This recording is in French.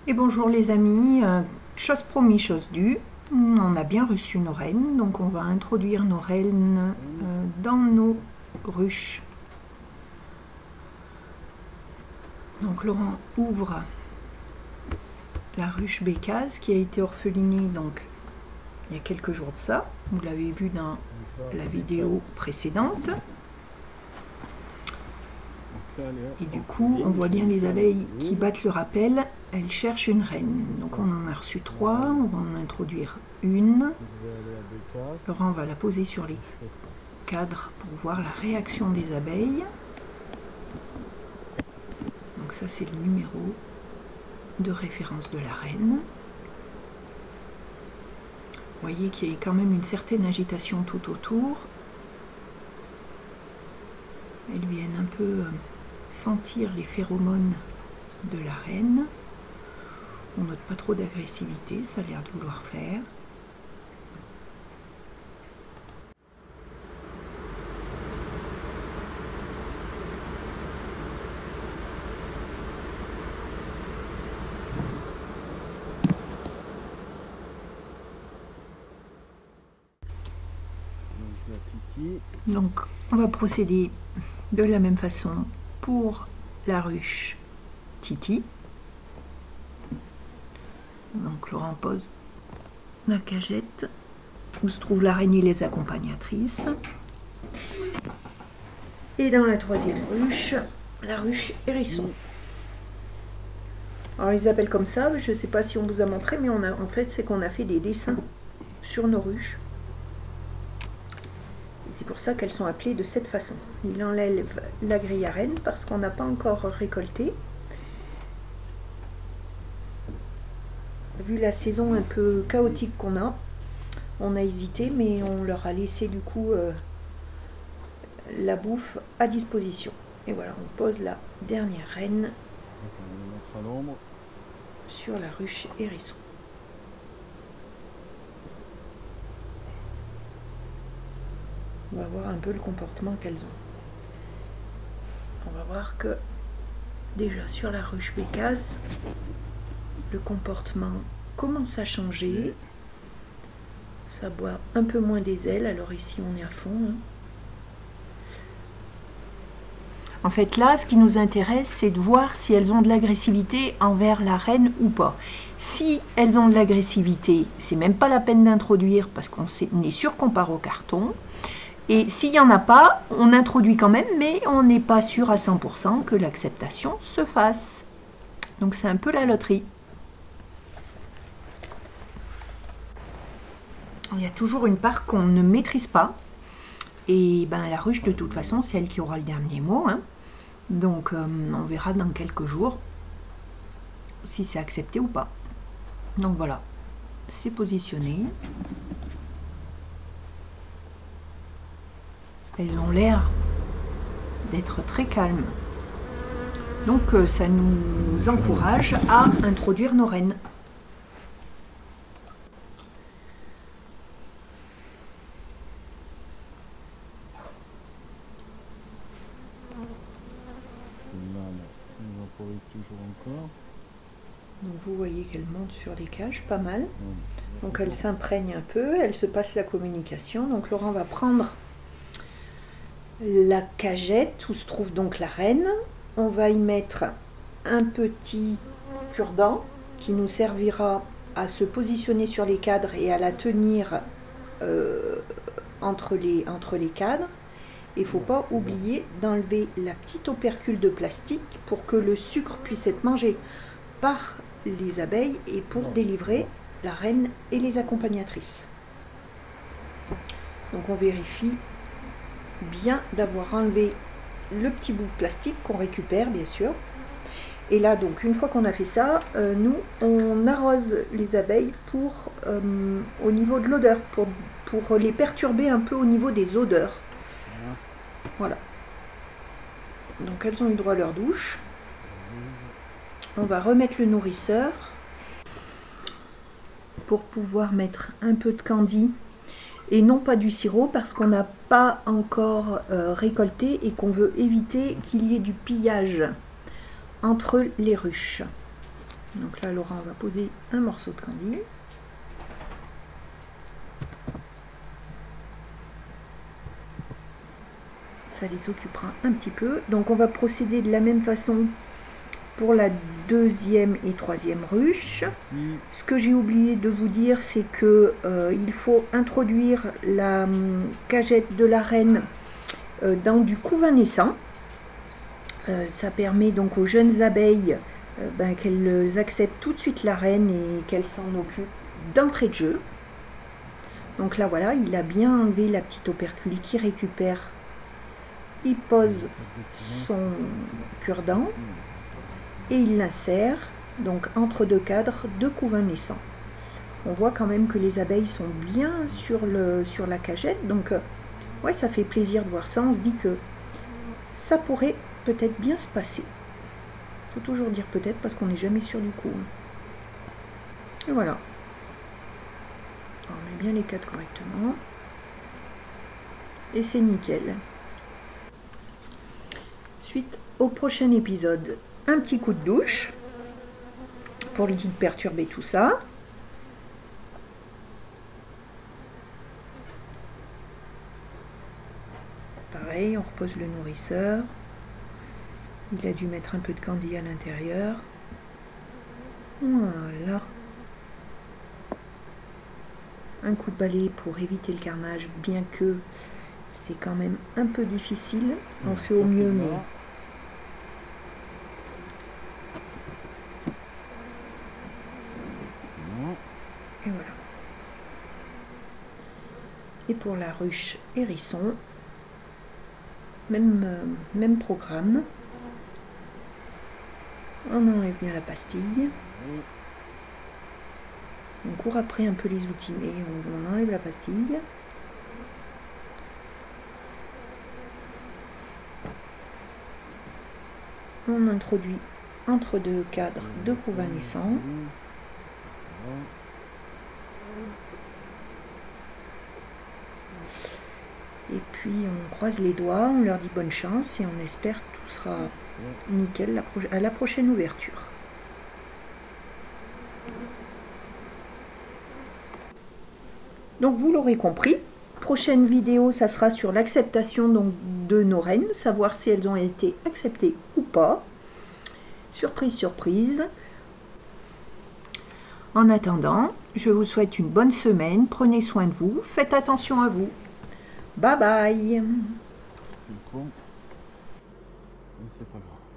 Et bonjour les amis, chose promise, chose due, on a bien reçu nos rennes, donc on va introduire nos rennes dans nos ruches. Donc Laurent ouvre la ruche Bécase qui a été orphelinée donc il y a quelques jours de ça, vous l'avez vu dans la vidéo précédente. Et du coup, on voit bien les abeilles qui battent le rappel, elles cherchent une reine. Donc on en a reçu 3, on va en introduire une. Laurent va la poser sur les cadres pour voir la réaction des abeilles. Donc ça c'est le numéro de référence de la reine. Vous voyez qu'il y a quand même une certaine agitation tout autour. Elles viennent un peu sentir les phéromones de la reine. On note pas trop d'agressivité, ça a l'air de vouloir faire. Donc on va procéder de la même façon pour la ruche Titi. Donc Laurent pose la cagette où se trouve l'araignée et les accompagnatrices. Et dans la troisième ruche, la ruche hérisson. Alors ils appellent comme ça, je ne sais pas si on vous a montré, mais en fait c'est qu'on a fait des dessins sur nos ruches. C'est pour ça qu'elles sont appelées de cette façon. Il enlève la grille à reine parce qu'on n'a pas encore récolté. Vu la saison un peu chaotique qu'on a, on a hésité, mais on leur a laissé du coup la bouffe à disposition. Et voilà, on pose la dernière reine sur la ruche hérisson. On va voir un peu le comportement qu'elles ont. On va voir que déjà sur la ruche Bécase, le comportement commence à changer. Ça boit un peu moins des ailes, alors ici on est à fond. En fait là, ce qui nous intéresse, c'est de voir si elles ont de l'agressivité envers la reine ou pas. Si elles ont de l'agressivité, c'est même pas la peine d'introduire parce qu'on est sûr qu'on part au carton. Et s'il n'y en a pas, on introduit quand même, mais on n'est pas sûr à 100% que l'acceptation se fasse. Donc c'est un peu la loterie. Il y a toujours une part qu'on ne maîtrise pas. Et ben, la ruche, de toute façon, c'est elle qui aura le dernier mot. Hein. Donc on verra dans quelques jours si c'est accepté ou pas. Donc voilà, c'est positionné. Elles ont l'air d'être très calmes. Donc ça nous encourage à introduire nos rennes. Donc vous voyez qu'elles montent sur les cages, pas mal. Donc elles s'imprègnent un peu, elles se passent la communication. Donc Laurent va prendre la cagette où se trouve donc la reine. On va y mettre un petit cure-dent qui nous servira à se positionner sur les cadres et à la tenir entre les cadres. Il ne faut pas oublier d'enlever la petite opercule de plastique pour que le sucre puisse être mangé par les abeilles et pour délivrer la reine et les accompagnatrices. Donc on vérifie bien d'avoir enlevé le petit bout de plastique qu'on récupère bien sûr. Et là donc une fois qu'on a fait ça, nous on arrose les abeilles pour au niveau de l'odeur, pour les perturber un peu au niveau des odeurs. Voilà. Donc elles ont eu droit à leur douche. On va remettre le nourrisseur pour pouvoir mettre un peu de candy et non pas du sirop parce qu'on n'a pas encore récolté et qu'on veut éviter qu'il y ait du pillage entre les ruches. Donc là, Laura, on va poser un morceau de candy. Ça les occupera un petit peu. Donc on va procéder de la même façon pour la deuxième et troisième ruche. Ce que j'ai oublié de vous dire, c'est que il faut introduire la cagette de la reine dans du couvain naissant. Ça permet donc aux jeunes abeilles qu'elles acceptent tout de suite la reine et qu'elles s'en occupent d'entrée de jeu. Donc là voilà, il a bien enlevé la petite opercule qui récupère. Il pose son cure-dent et il l'insère donc entre deux cadres de couvain naissant. On voit quand même que les abeilles sont bien sur la cagette, donc ouais, ça fait plaisir de voir ça. On se dit que ça pourrait peut-être bien se passer. Il faut toujours dire peut-être parce qu'on n'est jamais sûr du coup. Et voilà. On met bien les cadres correctement. Et c'est nickel. Suite au prochain épisode, un petit coup de douche pour lui perturber tout ça. Pareil, on repose le nourrisseur. Il a dû mettre un peu de candy à l'intérieur. Voilà. Un coup de balai pour éviter le carnage, bien que c'est quand même un peu difficile. On fait au mieux, mais... Et voilà. Et pour la ruche hérisson, même programme. On enlève bien la pastille. On court après un peu les outils, mais on enlève la pastille. On introduit entre deux cadres de couvain naissant. Et puis on croise les doigts, on leur dit bonne chance et on espère que tout sera nickel à la prochaine ouverture. Donc vous l'aurez compris, prochaine vidéo, ça sera sur l'acceptation de nos reines, savoir si elles ont été acceptées ou pas. Surprise, surprise. En attendant, je vous souhaite une bonne semaine, prenez soin de vous, faites attention à vous. Bye bye. C'est pas grave.